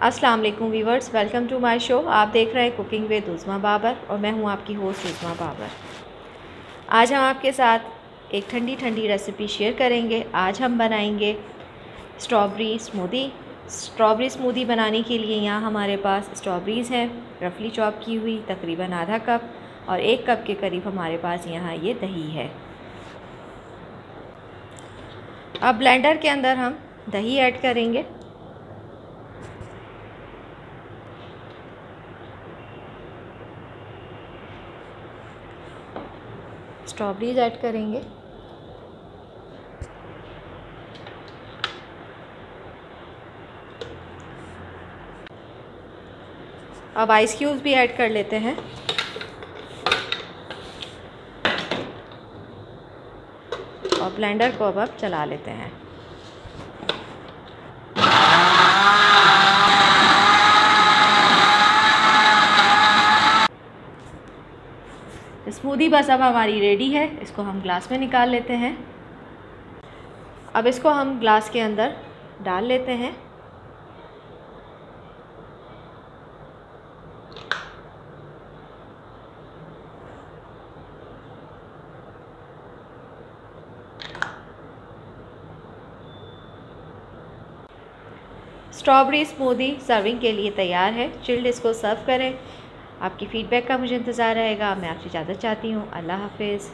अस्सलाम वालेकुम viewers, welcome to my show. आप देख रहे हैं कुकिंग विद उज़मा बाबर और मैं हूं आपकी होस्ट उज़मा बाबर। आज हम आपके साथ एक ठंडी ठंडी रेसिपी शेयर करेंगे। आज हम बनाएंगे स्ट्रॉबेरी स्मूदी। स्ट्रॉबेरी स्मूदी बनाने के लिए यहाँ हमारे पास स्ट्रॉबेरीज़ हैं, रफली चॉप की हुई, तकरीबन आधा कप, और 1 कप के करीब हमारे पास यहाँ ये दही है। अब ब्लेंडर के अंदर हम दही ऐड करेंगे। स्ट्रॉबेरीज ऐड करेंगे। अब आइस क्यूब्स भी ऐड कर लेते हैं। और ब्लेंडर को अब चला लेते हैं। स्मूदी बस अब हमारी रेडी है। इसको हम ग्लास में निकाल लेते हैं। अब इसको हम ग्लास के अंदर डाल लेते हैं। स्ट्रॉबेरी स्मूदी सर्विंग के लिए तैयार है। चिल्ड इसको सर्व करें। आपकी फ़ीडबैक का मुझे इंतज़ार रहेगा। मैं आपसे इजाज़त चाहती हूँ। अल्लाह हाफ़िज़।